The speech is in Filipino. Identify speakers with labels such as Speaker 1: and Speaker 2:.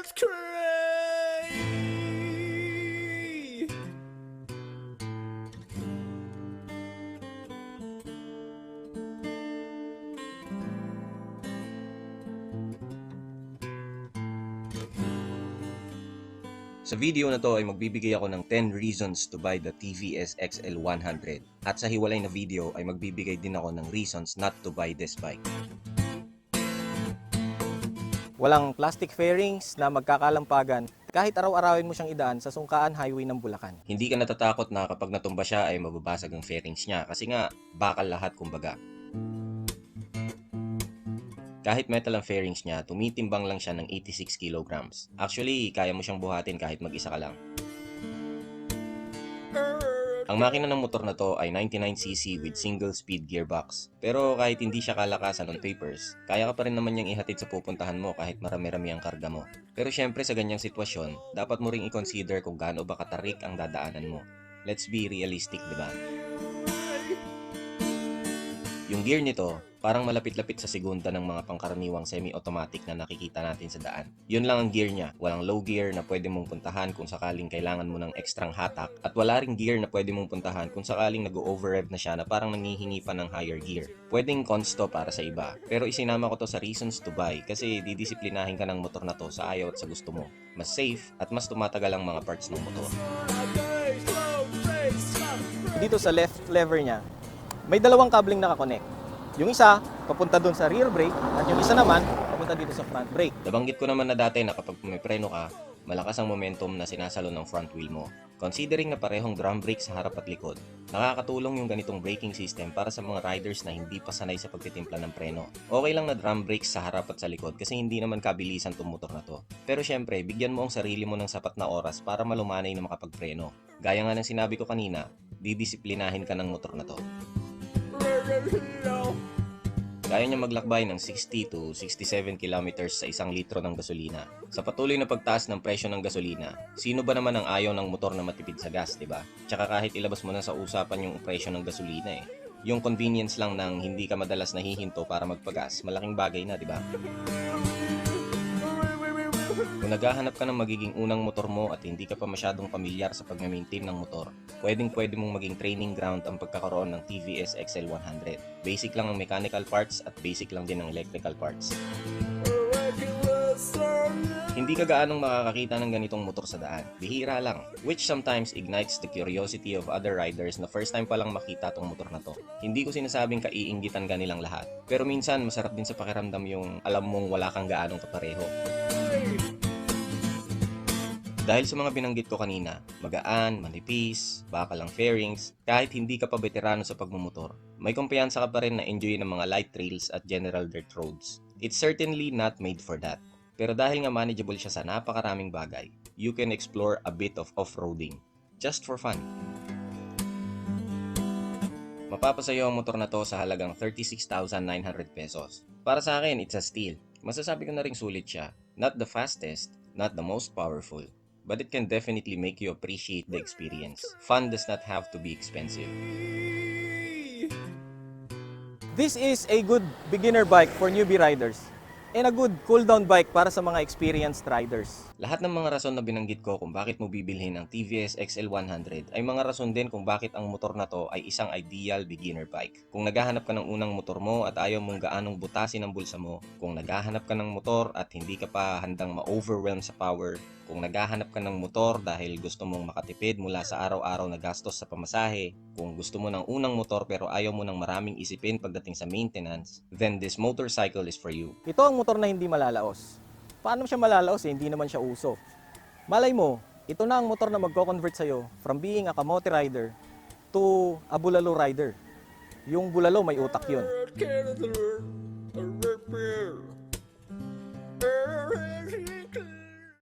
Speaker 1: Let's cray!
Speaker 2: Sa video na to ay magbibigay ako ng 10 reasons to buy the TVS XL100 at sa hiwalay na video ay magbibigay din ako ng reasons not to buy this bike.
Speaker 3: Walang plastic fairings na magkakalampagan kahit araw-arawin mo siyang idaan sa Sungkaan Highway ng Bulacan.
Speaker 2: Hindi ka natatakot na kapag natumba siya ay mababasag ang fairings niya kasi nga bakal lahat kumbaga. Kahit metal ang fairings niya, tumitimbang lang siya ng 86 kilograms. Actually, kaya mo siyang buhatin kahit mag-isa ka lang. Ang makina ng motor na to ay 99cc with single speed gearbox. Pero kahit hindi siya kalakasan on papers, kaya ka pa rin naman niyang ihatid sa pupuntahan mo kahit marami-rami ang karga mo. Pero syempre sa ganyang sitwasyon, dapat mo ring i-consider kung gaano ba katarik ang dadaanan mo. Let's be realistic, di ba? Yung gear nito, parang malapit-lapit sa segunda ng mga pangkaraniwang semi-automatic na nakikita natin sa daan. Yun lang ang gear niya, walang low gear na pwede mong puntahan kung sakaling kailangan mo ng ekstrang hatak at wala ring gear na pwede mong puntahan kung sakaling nag-overrev na siya na parang nangihingi pa ng higher gear. Pwedeng cons to para sa iba, pero isinama ko to sa reasons to buy kasi didisiplinahin ka ng motor na to sa ayaw at sa gusto mo. Mas safe at mas tumatagal ang mga parts ng motor.
Speaker 3: Dito sa left lever niya, may dalawang kabling nakakonect. Yung isa, papunta dun sa rear brake, at yung isa naman, papunta dito sa front brake.
Speaker 2: Nabanggit ko naman na dati na kapag may preno ka, malakas ang momentum na sinasalo ng front wheel mo. Considering na parehong drum brake sa harap at likod, nakakatulong yung ganitong braking system para sa mga riders na hindi pa sanay sa pagtitimpla ng preno. Okay lang na drum brakes sa harap at sa likod kasi hindi naman kabilisan tong motor na to. Pero syempre, bigyan mo ang sarili mo ng sapat na oras para malumanay na makapagpreno. Gaya nga ng sinabi ko kanina, didisiplinahin ka ng motor na to. Kaya niya maglakbay ng 60 to 67 kilometers sa 1 litro ng gasolina. Sa patuloy na pagtaas ng presyo ng gasolina, sino ba naman ang ayaw ng motor na matipid sa gas, diba? Tsaka kahit ilabas mo na sa usapan yung presyo ng gasolina yung convenience lang ng hindi ka madalas nahihinto para magpagas, malaking bagay na, diba? Kung naghahanap ka ng magiging unang motor mo at hindi ka pa masyadong pamilyar sa pag-maintain ng motor, pwede mong maging training ground ang pagkakaroon ng TVS XL100. Basic lang ang mechanical parts at basic lang din ang electrical parts. Hindi ka gaanong makakakita ng ganitong motor sa daan. Bihira lang, which sometimes ignites the curiosity of other riders na first time pa lang makita tong motor na to. Hindi ko sinasabing kaiinggitan ka nilang lahat, pero minsan masarap din sa pakiramdam yung alam mong wala kang gaanong kapareho. Dahil sa mga binanggit ko kanina, magaan, manipis, bakal ang fairings, kahit hindi ka pa veterano sa pagmumotor, may kumpiyansa ka pa rin na enjoy ng mga light trails at general dirt roads. It's certainly not made for that. Pero dahil nga manageable siya sa napakaraming bagay, you can explore a bit of off-roading, just for fun. Mapapasayo ang motor na to sa halagang 36,900 pesos. Para sa akin, it's a steal. Masasabi ko na ring sulit siya. Not the fastest, not the most powerful, but it can definitely make you appreciate the experience. Fun does not have to be expensive.
Speaker 3: This is a good beginner bike for newbie riders and a good cool-down bike para sa mga experienced riders.
Speaker 2: Lahat ng mga rason na binanggit ko kung bakit mo bibilhin ang TVS XL100 ay mga rason din kung bakit ang motor na to ay isang ideal beginner bike. Kung naghahanap ka ng unang motor mo at ayaw mong gaanong butasin ang bulsa mo, kung naghahanap ka ng motor at hindi ka pa handang ma-overwhelm sa power, kung naghahanap ka ng motor dahil gusto mong makatipid mula sa araw-araw na gastos sa pamasahe, kung gusto mo ng unang motor pero ayaw mo ng maraming isipin pagdating sa maintenance, then this motorcycle is for you.
Speaker 3: Ito ang motor na hindi malalaos. Paano siya malalaos hindi naman siya uso. Malay mo, ito na ang motor na magko-convert sa'yo from being a kamote rider to a bulalo rider. Yung bulalo may utak yun.